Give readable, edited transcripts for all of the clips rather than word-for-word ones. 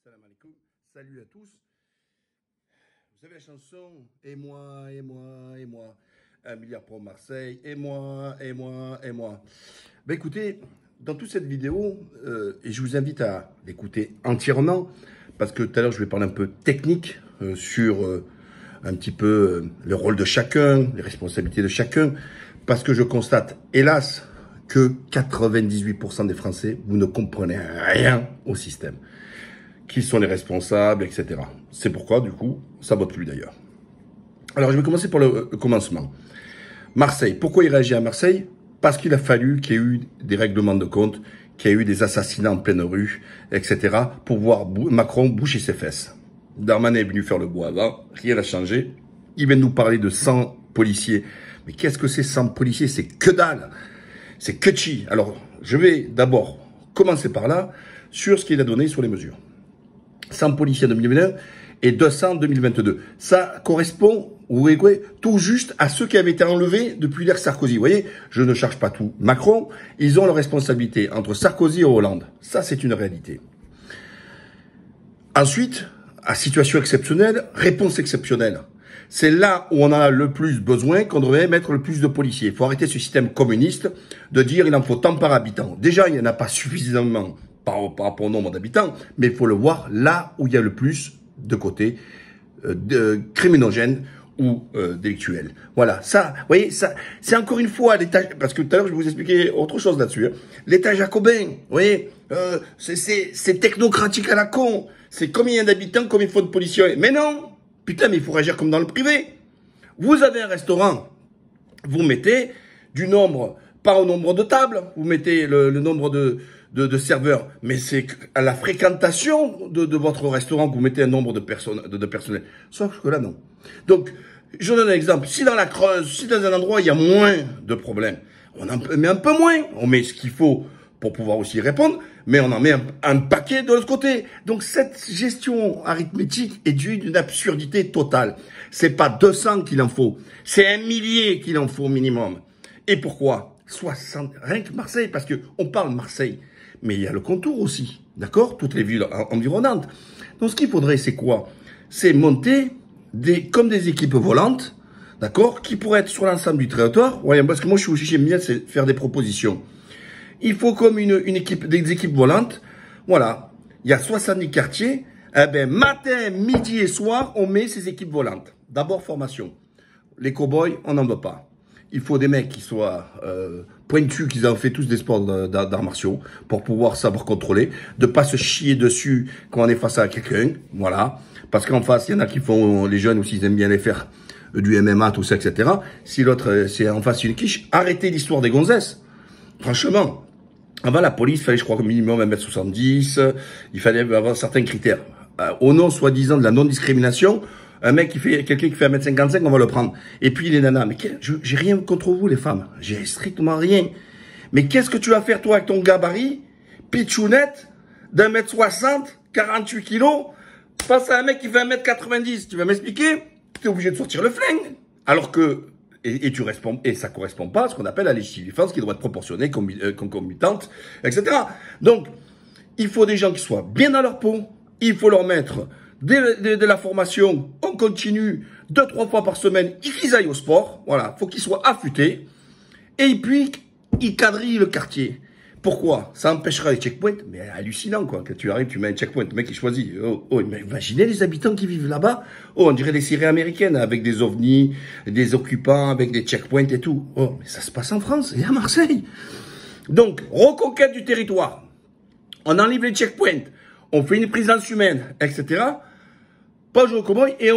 Salam alaikum. Salut à tous. Vous savez la chanson et moi, et moi, et moi. 1 milliard pour Marseille, et moi, et moi, et moi. Ben écoutez, dans toute cette vidéo, et je vous invite à l'écouter entièrement, parce que tout à l'heure je vais parler un peu technique sur un petit peu le rôle de chacun, les responsabilités de chacun, parce que je constate, hélas, que 98% des Français, vous ne comprenez rien au système. Qui sont les responsables, etc. C'est pourquoi, du coup, ça vote plus d'ailleurs. Alors, je vais commencer par le commencement. Marseille. Pourquoi il réagit à Marseille? Parce qu'il a fallu qu'il y ait eu des règlements de compte, qu'il y ait eu des assassinats en pleine rue, etc. pour voir Macron boucher ses fesses. Darmanin est venu faire le bois avant, rien n'a changé. Il vient nous parler de 100 policiers. Mais qu'est-ce que c'est 100 policiers? C'est que dalle. C'est que chi. Alors, je vais d'abord commencer par là, sur ce qu'il a donné sur les mesures. 100 policiers en 2021 et 200 en 2022. Ça correspond, vous voyez, tout juste à ceux qui avaient été enlevés depuis l'ère Sarkozy. Vous voyez, je ne charge pas tout Macron. Ils ont leur responsabilité entre Sarkozy et Hollande. Ça, c'est une réalité. Ensuite, à situation exceptionnelle, réponse exceptionnelle. C'est là où on a le plus besoin, qu'on devrait mettre le plus de policiers. Il faut arrêter ce système communiste de dire il en faut tant par habitant. Déjà, il n'y en a pas suffisamment par rapport au nombre d'habitants, mais il faut le voir là où il y a le plus de côté criminogènes ou délictuels. Voilà, ça, vous voyez, ça, c'est encore une fois l'état, parce que tout à l'heure je vais vous expliquer autre chose là-dessus. Hein. L'état jacobin, vous voyez, c'est technocratique à la con. C'est combien d'habitants, combien il faut de policiers. Mais non, putain, mais il faut réagir comme dans le privé. Vous avez un restaurant, vous mettez du nombre, pas au nombre de tables, vous mettez le nombre de serveurs, mais c'est à la fréquentation de votre restaurant que vous mettez un nombre de personnes, de personnel. Sauf que là, non. Donc, je donne un exemple. Si dans la Creuse, si dans un endroit, il y a moins de problèmes, on en met un peu moins. On met ce qu'il faut pour pouvoir aussi répondre, mais on en met un paquet de l'autre côté. Donc, cette gestion arithmétique est d'une absurdité totale. C'est pas 200 qu'il en faut. C'est 1 millier qu'il en faut au minimum. Et pourquoi? 60, rien que Marseille, parce que on parle Marseille. Mais il y a le contour aussi, d'accord? Toutes les villes environnantes. Donc, ce qu'il faudrait, c'est quoi? C'est monter comme des équipes volantes, d'accord? Qui pourraient être sur l'ensemble du territoire. Ouais, parce que moi, j'aime bien faire des propositions. Il faut comme des équipes volantes. Voilà. Il y a 70 quartiers. Eh ben, matin, midi et soir, on met ces équipes volantes. D'abord, formation. Les cow-boys, on n'en veut pas. Il faut des mecs qui soient pointus, qui ont fait tous des sports d'arts martiaux, pour pouvoir savoir contrôler, de pas se chier dessus quand on est face à quelqu'un, voilà. Parce qu'en face, il y en a qui font, les jeunes aussi, ils aiment bien les faire du MMA, tout ça, etc. Si l'autre, c'est en face une quiche, arrêtez l'histoire des gonzesses. Franchement, avant la police, il fallait, je crois, au minimum 1m70, il fallait avoir certains critères. Au nom, soi-disant, de la non-discrimination, un mec quelqu'un qui fait 1m55, on va le prendre. Et puis les nanas, mais j'ai rien contre vous les femmes, j'ai strictement rien. Mais qu'est-ce que tu vas faire toi avec ton gabarit, pitchounette, d'1m60, 48 kilos, face à un mec qui fait 1m90, tu vas m'expliquer? Tu es obligé de sortir le flingue. Alors que, et tu réponds, et ça correspond pas à ce qu'on appelle la légitime défense qui doit être proportionnée, concomitante, etc. Donc, il faut des gens qui soient bien dans leur peau, il faut leur mettre de la formation, on continue 2-3 fois par semaine, qu'ils aillent au sport, voilà, faut qu'ils soient affûtés, et puis, ils quadrillent le quartier. Pourquoi? Ça empêchera les checkpoints, mais hallucinant, quoi. Quand tu arrives, tu mets un checkpoint, le mec, il choisit. Oh, mais imaginez les habitants qui vivent là-bas. Oh, on dirait des séries américaines, avec des ovnis, des occupants, avec des checkpoints et tout. Oh, mais ça se passe en France et à Marseille. Donc, reconquête du territoire. On enlève les checkpoints. On fait une présence humaine, etc. Pas jouer au cow-boy et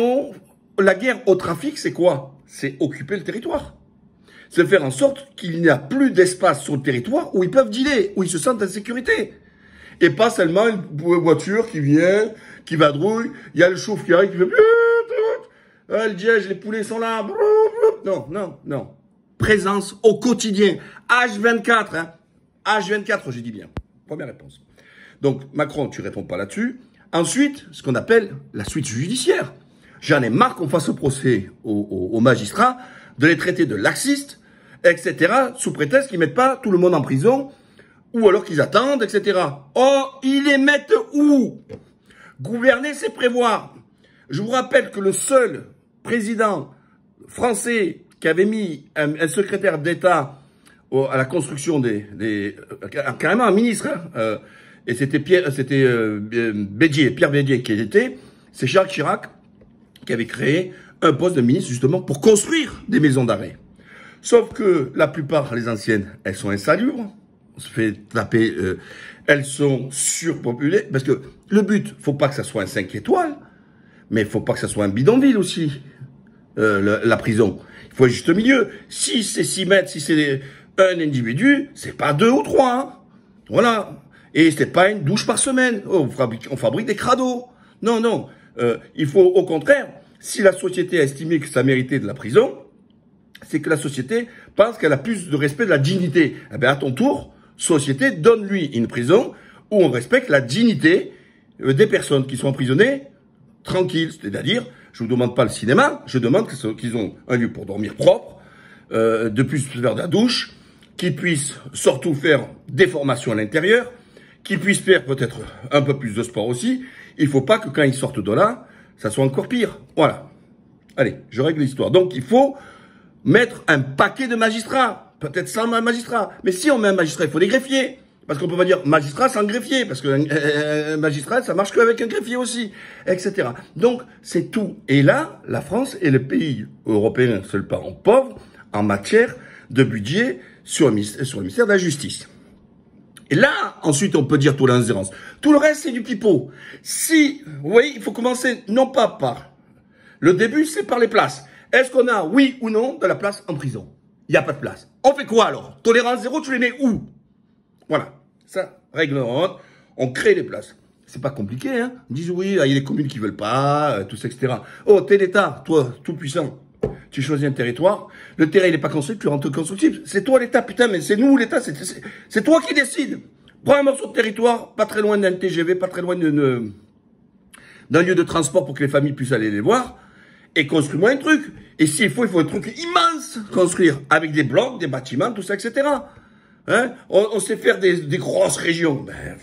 la guerre au trafic, c'est quoi? C'est occuper le territoire. C'est faire en sorte qu'il n'y a plus d'espace sur le territoire où ils peuvent dealer, où ils se sentent en sécurité. Et pas seulement une voiture qui vient, qui vadrouille, il y a le chauffe qui arrive, qui fait le diège, les poulets sont là. Non, non, non. Présence au quotidien. H24, hein. H24, j'ai dit bien. Première réponse. Donc, Macron, tu réponds pas là-dessus. Ensuite, ce qu'on appelle la suite judiciaire. J'en ai marre qu'on fasse au procès aux magistrats, de les traiter de laxistes, etc., sous prétexte qu'ils mettent pas tout le monde en prison, ou alors qu'ils attendent, etc. Oh, ils les mettent où? Gouverner, c'est prévoir. Je vous rappelle que le seul président français qui avait mis un secrétaire d'État à la construction carrément un ministre, hein, et c'était Pierre Bédier qui était, c'est Jacques Chirac qui avait créé un poste de ministre justement pour construire des maisons d'arrêt. Sauf que la plupart, les anciennes, elles sont insalubres, on se fait taper, elles sont surpopulées, parce que le but, faut pas que ça soit un 5 étoiles, mais il faut pas que ça soit un bidonville aussi, la prison. Il faut un juste milieu. Si c'est 6 mètres, si c'est un individu, c'est pas 2 ou 3. Hein. Voilà. Et c'est pas une douche par semaine. Oh, on fabrique des crados. Non, non. Il faut, au contraire, si la société a estimé que ça méritait de la prison, c'est que la société pense qu'elle a plus de respect de la dignité. Eh bien, à ton tour, société, donne-lui une prison où on respecte la dignité des personnes qui sont emprisonnées tranquilles. C'est-à-dire, je ne vous demande pas le cinéma, je demande qu'ils ont un lieu pour dormir propre, de plus faire de la douche, qu'ils puissent surtout faire des formations à l'intérieur, qu'ils puissent faire peut-être un peu plus de sport aussi. Il ne faut pas que quand ils sortent de là, ça soit encore pire. Voilà. Allez, je règle l'histoire. Donc, il faut mettre un paquet de magistrats, peut-être 100 magistrats. Mais si on met un magistrat, il faut des greffiers. Parce qu'on peut pas dire magistrat sans greffier, parce que magistrat, ça marche qu'avec un greffier aussi, etc. Donc, c'est tout. Et là, la France est le pays européen seul parent pauvre en matière de budget sur le ministère de la Justice. Et là, ensuite, on peut dire tout l'ingérence. Tout le reste, c'est du pipeau. Si, vous voyez, il faut commencer non pas par le début, c'est par les places. Est-ce qu'on a, oui ou non, de la place en prison? Il n'y a pas de place. On fait quoi alors? Tolérance zéro, tu les mets où? Voilà. Ça, règle ronde. On crée les places. C'est pas compliqué, hein. Ils disent oui, il y a des communes qui veulent pas, tout ça, etc. Oh, t'es l'État, toi, tout puissant. Tu choisis un territoire. Le terrain, il n'est pas construit, tu rentres constructible. C'est toi l'État, putain, mais c'est nous l'État, c'est toi qui décides. Prends un morceau de territoire, pas très loin d'un TGV, pas très loin d'un lieu de transport pour que les familles puissent aller les voir. Et construis-moi un truc. Et s'il faut un truc immense construire, avec des blocs, des bâtiments, tout ça, etc. Hein? On sait faire des grosses régions. Ben,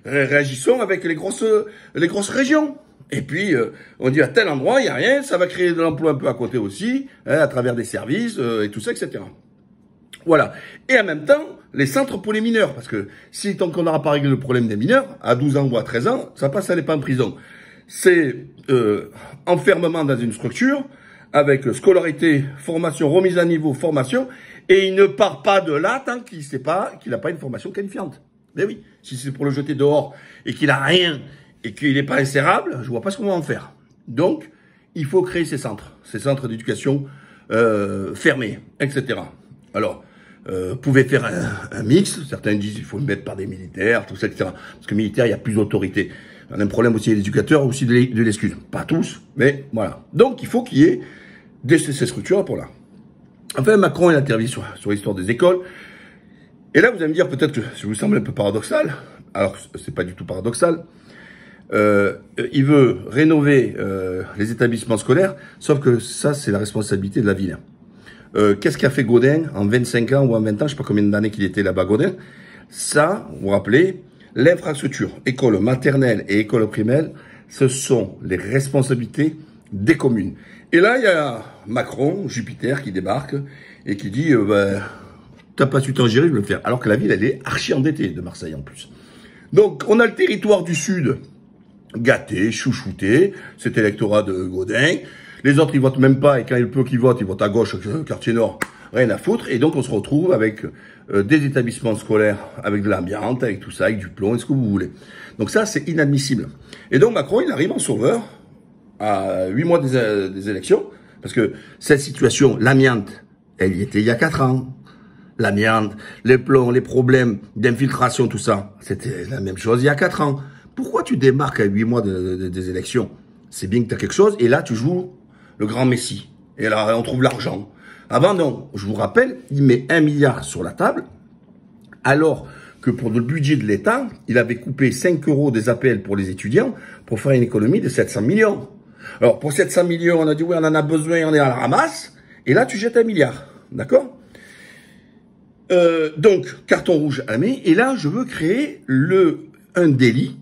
réagissons avec les grosses régions. Et puis, on dit à tel endroit, il n'y a rien, ça va créer de l'emploi un peu à côté aussi, hein, à travers des services et tout ça, etc. Voilà. Et en même temps, les centres pour les mineurs. Parce que si tant qu'on n'aura pas réglé le problème des mineurs, à 12 ans ou à 13 ans, ça passe, ça n'est pas en prison. C'est enfermement dans une structure, avec scolarité, formation, remise à niveau, formation, et il ne part pas de là tant qu'il sait pas, qu'il n'a pas une formation qualifiante. Mais oui, si c'est pour le jeter dehors et qu'il a rien et qu'il n'est pas insérable, je vois pas ce qu'on va en faire. Donc, il faut créer ces centres d'éducation fermés, etc. Alors, vous pouvez faire un mix. Certains disent qu'il faut le mettre par des militaires, tout ça, etc. Parce que militaire, il y a plus d'autorité. On a un problème aussi des éducateurs, aussi de l'excuse. Pas tous, mais voilà. Donc, il faut qu'il y ait ces structures pour là. Enfin, Macron, il intervient sur l'histoire des écoles. Et là, vous allez me dire, peut-être que ça vous semble un peu paradoxal. Alors, c'est pas du tout paradoxal. Il veut rénover les établissements scolaires, sauf que ça, c'est la responsabilité de la ville. Qu'est-ce qu'a fait Gaudin en 25 ans ou en 20 ans, je sais pas combien d'années qu'il était là-bas, Gaudin. Ça, vous vous rappelez, l'infrastructure, école maternelle et école primaire, ce sont les responsabilités des communes. Et là, il y a Macron, Jupiter, qui débarque et qui dit t'as pas su t'en gérer, je vais le faire. Alors que la ville, elle est archi endettée de Marseille en plus. Donc, on a le territoire du Sud gâté, chouchouté, cet électorat de Gaudin. Les autres, ils votent même pas, et quand il y a le peu qui votent, ils votent à gauche, quartier nord, rien à foutre. Et donc, on se retrouve avec des établissements scolaires, avec de l'amiante, avec tout ça, avec du plomb, et ce que vous voulez. Donc ça, c'est inadmissible. Et donc, Macron, il arrive en sauveur, à 8 mois des élections, parce que cette situation, l'amiante, elle y était il y a 4 ans. L'amiante, les plombs, les problèmes d'infiltration, tout ça, c'était la même chose il y a 4 ans. Pourquoi tu démarques à 8 mois des élections? C'est bien que tu as quelque chose, et là, tu joues le grand Messi. Et là, on trouve l'argent. Avant, non. Je vous rappelle, il met 1 milliard sur la table, alors que pour le budget de l'État, il avait coupé 5 € des APL pour les étudiants pour faire une économie de 700 millions. Alors, pour 700 millions, on a dit, oui, on en a besoin, on est à la ramasse. Et là, tu jettes 1 milliard. D'accord? Donc, carton rouge à la main. Et là, je veux créer un délit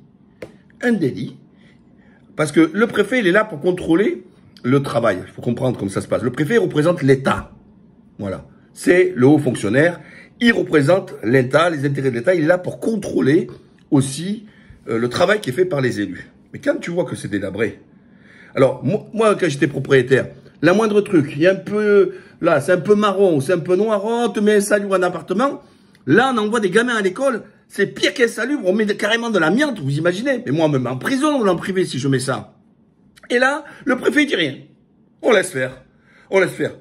Parce que le préfet, il est là pour contrôler le travail. Il faut comprendre comment ça se passe. Le préfet représente l'État. Voilà. C'est le haut fonctionnaire. Il représente l'État, les intérêts de l'État. Il est là pour contrôler aussi le travail qui est fait par les élus. Mais quand tu vois que c'est délabré. Alors, moi quand j'étais propriétaire, la moindre truc, il y a un peu, là, c'est un peu marron, c'est un peu noir, on te met un salubre en appartement. Là, on envoie des gamins à l'école. C'est pire qu'un salubre. On met carrément de l'amiante, vous imaginez. Mais moi, même en prison ou en privé, si je mets ça. Et là, le préfet, il dit rien. On laisse faire. On laisse faire.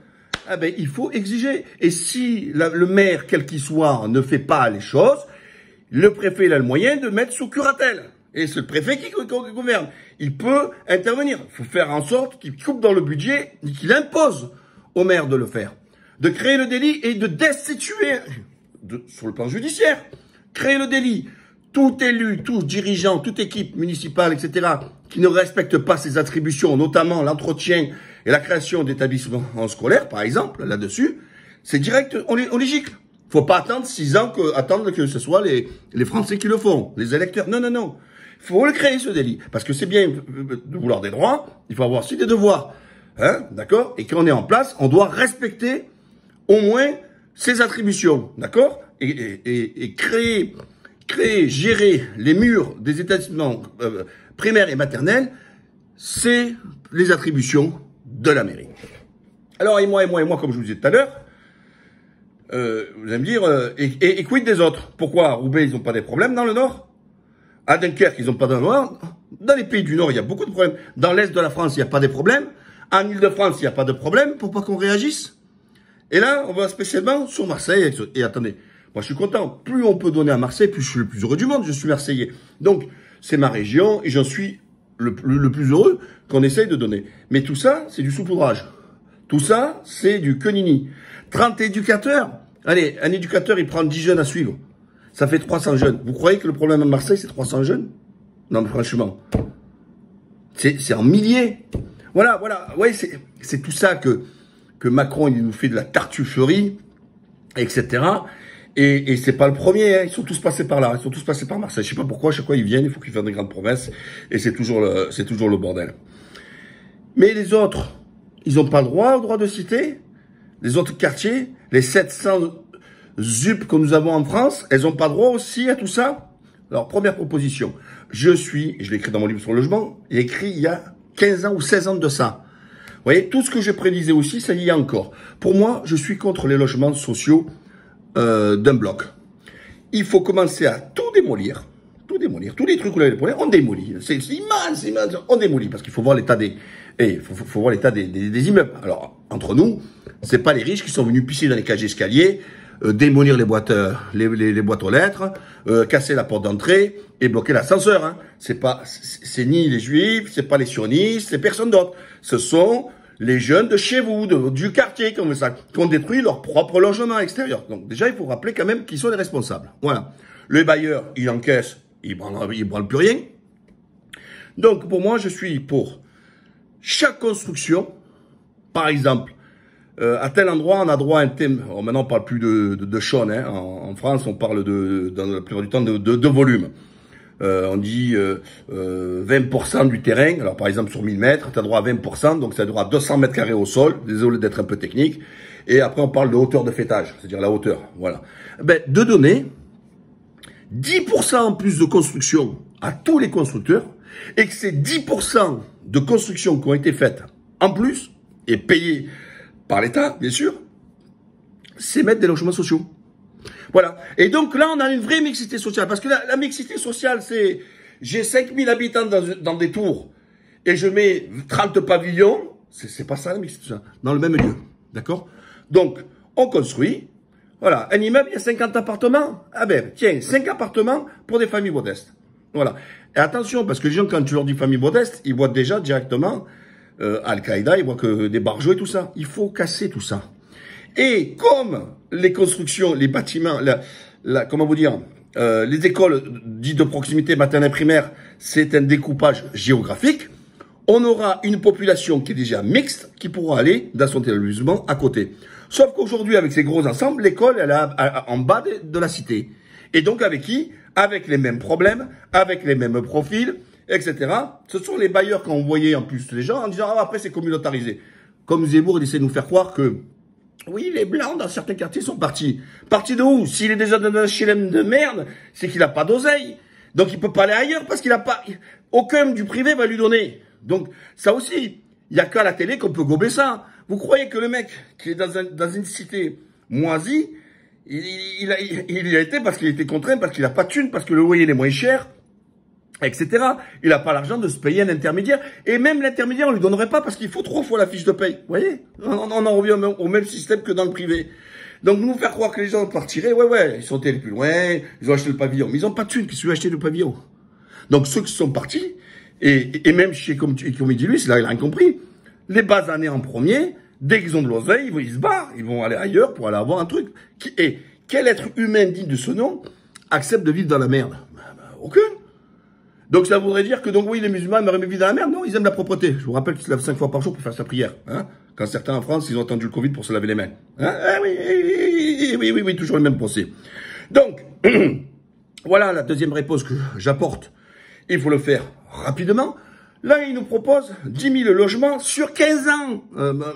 Ah ben, il faut exiger. Et si le maire, quel qu'il soit, ne fait pas les choses, le préfet, il a le moyen de mettre sous curatelle. Et c'est le préfet qui gouverne. Il peut intervenir. Il faut faire en sorte qu'il coupe dans le budget et qu'il impose au maire de le faire. De créer le délit et de destituer, sur le plan judiciaire, créer le délit. Tout élu, tout dirigeant, toute équipe municipale, etc., qui ne respecte pas ses attributions, notamment l'entretien et la création d'établissements scolaires, par exemple, là-dessus, c'est direct, on les gicle. Faut pas attendre 6 ans attendre que ce soit les Français qui le font, les électeurs. Non, non, non. Il faut le créer, ce délit. Parce que c'est bien de vouloir des droits, il faut avoir aussi des devoirs. Hein, d'accord? Et quand on est en place, on doit respecter au moins ses attributions. D'accord? Et créer, gérer les murs des établissements primaires et maternels, c'est les attributions de la mairie. Alors, et moi, comme je vous disais tout à l'heure, vous allez me dire, et quid des autres? Pourquoi à Roubaix, ils n'ont pas des problèmes dans le Nord? À Dunkerque, ils n'ont pas de problèmes. Dans les pays du Nord, il y a beaucoup de problèmes. Dans l'Est de la France, il n'y a pas de problèmes. En Ile-de-France, il n'y a pas de problème pour pas qu'on réagisse. Et là, on va spécialement sur Marseille. Et attendez, moi je suis content. Plus on peut donner à Marseille, plus je suis le plus heureux du monde. Je suis Marseillais. Donc, c'est ma région et j'en suis le plus heureux qu'on essaye de donner. Mais tout ça, c'est du saupoudrage. Tout ça, c'est du quenini. 30 éducateurs. Allez, un éducateur, il prend 10 jeunes à suivre. Ça fait 300 jeunes. Vous croyez que le problème à Marseille, c'est 300 jeunes? Non, mais franchement. C'est en milliers. Voilà. Ouais, c'est tout ça que Macron, il nous fait de la tartufferie, etc. Et c'est pas le premier, hein. Ils sont tous passés par là. Ils sont tous passés par Marseille. Je sais pas pourquoi, chaque fois ils viennent, il faut qu'ils fassent des grandes promesses. Et c'est toujours le bordel. Mais les autres, ils ont pas le droit au droit de cité. Les autres quartiers, les 700 ZUP que nous avons en France, elles ont pas droit aussi à tout ça? Alors, première proposition. Je l'ai écrit dans mon livre sur le logement, il est écrit il y a 15 ans ou 16 ans de ça. Vous voyez, tout ce que je prédisais aussi, ça y est encore. Pour moi, je suis contre les logements sociaux d'un bloc. Il faut commencer à tout démolir. Tous les trucs où on démolit. C'est immense, on démolit parce qu'il faut voir l'état des immeubles. Alors, entre nous, c'est pas les riches qui sont venus pisser dans les cages d'escalier, démolir les boîtes aux lettres, casser la porte d'entrée et bloquer l'ascenseur. Hein. C'est ni les juifs, c'est pas les sionistes, c'est personne d'autre. Ce sont les jeunes de chez vous, du quartier, comme ça, qui ont détruit leur propre logement extérieur. Donc déjà, il faut rappeler quand même qu'ils sont les responsables. Voilà. Le bailleur, il encaisse, il branle plus rien. Donc pour moi, je suis pour chaque construction, par exemple, à tel endroit, on a droit à un thème. Maintenant, on parle plus de chaune. Hein. En France, on parle dans la plupart du temps de volume. On dit 20% du terrain. Alors, par exemple, sur 1000 mètres, tu as droit à 20%. Donc, ça aura 200 mètres carrés au sol. Désolé d'être un peu technique. Et après, on parle de hauteur de fêtage. C'est-à-dire la hauteur. Voilà. Ben, de donner 10% en plus de construction à tous les constructeurs. Et que ces 10% de construction qui ont été faites en plus et payées par l'État, bien sûr, c'est mettre des logements sociaux. Voilà. Et donc là, on a une vraie mixité sociale. Parce que la mixité sociale, c'est j'ai 5000 habitants dans des tours et je mets 30 pavillons. C'est pas ça la mixité sociale. Dans le même lieu. D'accord? Donc, on construit. Voilà. Un immeuble, il y a 50 appartements. Ah ben, tiens, 5 appartements pour des familles modestes. Voilà. Et attention, parce que les gens, quand tu leur dis famille modeste, ils voient déjà directement Al-Qaïda, ils voient que des barjots et tout ça. Il faut casser tout ça. Et comme les constructions, les bâtiments, comment vous dire, les écoles dites de proximité maternelle primaire, c'est un découpage géographique, on aura une population qui est déjà mixte, qui pourra aller dans son établissement à côté. Sauf qu'aujourd'hui, avec ces gros ensembles, l'école, elle est en bas de la cité. Et donc avec qui? Avec les mêmes problèmes, avec les mêmes profils, etc. Ce sont les bailleurs qui ont envoyé en plus les gens en disant « Ah, après c'est communautarisé ». Comme Zemmour, il essaie de nous faire croire que oui, les Blancs dans certains quartiers sont partis. Partis de où? S'il est déjà dans un HLM de merde, c'est qu'il n'a pas d'oseille. Donc il peut pas aller ailleurs parce qu'il n'a pas... Aucun du privé va lui donner. Donc ça aussi, il n'y a qu'à la télé qu'on peut gober ça. Vous croyez que le mec qui est dans une cité moisie, il a été parce qu'il était contraint, parce qu'il n'a pas de thune, parce que le loyer est moins cher, etc. Il n'a pas l'argent de se payer un intermédiaire. Et même l'intermédiaire, on ne lui donnerait pas parce qu'il faut 3 fois la fiche de paye. Vous voyez? On en revient au même système que dans le privé. Donc, nous faire croire que les gens partiraient, ouais, ils sont allés plus loin, ils ont acheté le pavillon. Mais ils n'ont pas de thunes, qui se veut acheter le pavillon. Donc, ceux qui sont partis, et même chez, comme il dit lui, c'est là, il a rien compris. Les basanés en premier, dès qu'ils ont de l'oseille, ils se barrent. Ils vont aller ailleurs pour aller avoir un truc. Et quel être humain digne de ce nom accepte de vivre dans la merde? Aucun. Donc ça voudrait dire que, donc oui, les musulmans aimeraient vivre dans la merde. Non, ils aiment la propreté. Je vous rappelle qu'ils se lavent 5 fois par jour pour faire sa prière. Hein, quand certains en France, ils ont attendu le Covid pour se laver les mains. Hein, oui, toujours les mêmes pensées. Donc, voilà la deuxième réponse que j'apporte. Il faut le faire rapidement. Là, il nous propose 10 000 logements sur 15 ans,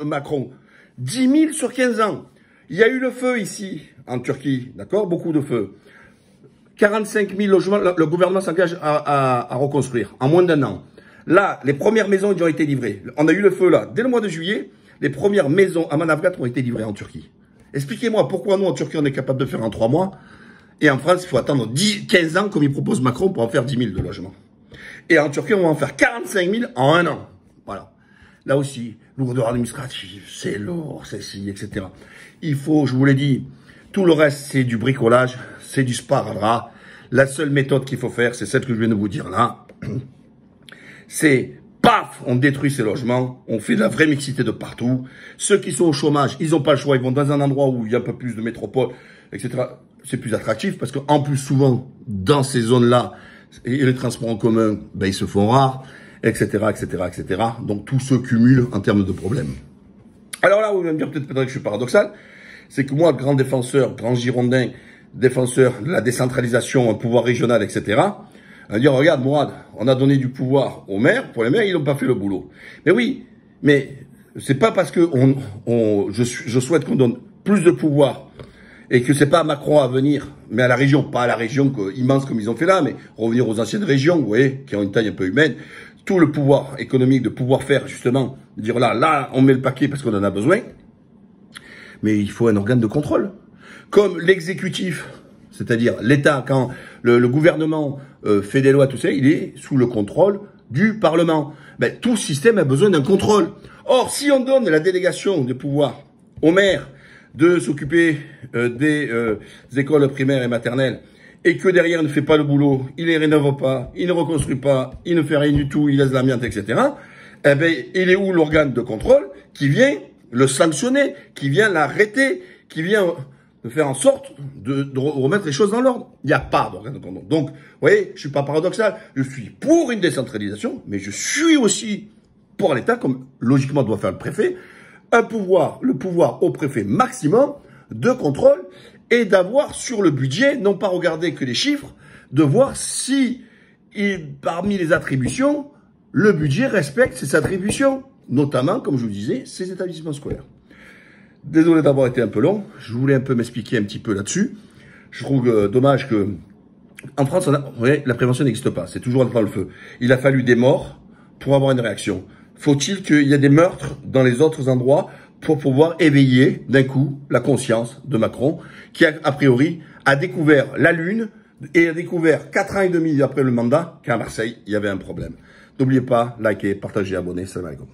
Macron. 10 000 sur 15 ans. Il y a eu le feu ici, en Turquie, d'accord? Beaucoup de feux. 45 000 logements, le gouvernement s'engage à reconstruire en moins d'1 an. Là, les premières maisons ils ont été livrées. On a eu le feu là. Dès le mois de juillet, les premières maisons à Manavgat ont été livrées en Turquie. Expliquez-moi pourquoi nous, en Turquie, on est capable de faire en 3 mois. Et en France, il faut attendre 15 ans, comme il propose Macron, pour en faire 10 000 de logements. Et en Turquie, on va en faire 45 000 en 1 an. Voilà. Là aussi, lourdeur administrative, c'est lourd, c'est ci, etc. Il faut, je vous l'ai dit, tout le reste, c'est du bricolage, c'est du sparadrap. La seule méthode qu'il faut faire, c'est celle que je viens de vous dire là. C'est, paf, on détruit ces logements, on fait de la vraie mixité de partout. Ceux qui sont au chômage, ils n'ont pas le choix, ils vont dans un endroit où il y a un peu plus de métropole, etc. C'est plus attractif parce qu'en plus, souvent, dans ces zones-là, et les transports en commun, ben, ils se font rares, etc., etc., etc. Donc, tout se cumule en termes de problèmes. Alors là, vous allez me dire peut-être que je suis paradoxal, c'est que moi, grand défenseur, grand girondin, défenseur de la décentralisation, un pouvoir régional, etc., à dire, regarde, Mourad, on a donné du pouvoir aux maires, pour les maires, ils n'ont pas fait le boulot. Mais oui, mais c'est pas parce que je souhaite qu'on donne plus de pouvoir et que c'est pas à Macron à venir, mais à la région, pas à la région immense comme ils ont fait là, mais revenir aux anciennes régions, vous voyez, qui ont une taille un peu humaine, tout le pouvoir économique de pouvoir faire, justement, de dire là, on met le paquet parce qu'on en a besoin, mais il faut un organe de contrôle. Comme l'exécutif, c'est-à-dire l'État, quand le gouvernement fait des lois, tout ça, il est sous le contrôle du Parlement. Ben, tout système a besoin d'un contrôle. Or, si on donne la délégation de pouvoir aux maires de s'occuper des écoles primaires et maternelles, et que derrière il ne fait pas le boulot, il ne les rénove pas, il ne reconstruit pas, il ne fait rien du tout, il laisse l'amiante, etc., eh ben, il est où l'organe de contrôle qui vient le sanctionner, qui vient l'arrêter, qui vient de faire en sorte de remettre les choses dans l'ordre? Il n'y a pas d'organe de contrôle. Donc, vous voyez, je suis pas paradoxal, je suis pour une décentralisation, mais je suis aussi pour l'État, comme logiquement doit faire le préfet, le pouvoir au préfet maximum de contrôle et d'avoir sur le budget, non pas regarder que les chiffres, de voir si, parmi les attributions, le budget respecte ses attributions, notamment, comme je vous disais, ses établissements scolaires. Désolé d'avoir été un peu long, je voulais un peu m'expliquer un petit peu là-dessus. Je trouve dommage que, en France, vous voyez, la prévention n'existe pas, c'est toujours dans le feu. Il a fallu des morts pour avoir une réaction. Faut-il qu'il y ait des meurtres dans les autres endroits pour pouvoir éveiller d'un coup la conscience de Macron, qui a priori a découvert la Lune et a découvert 4 ans et demi après le mandat qu'à Marseille, il y avait un problème. N'oubliez pas, likez, partagez, abonnez, salam alaikum.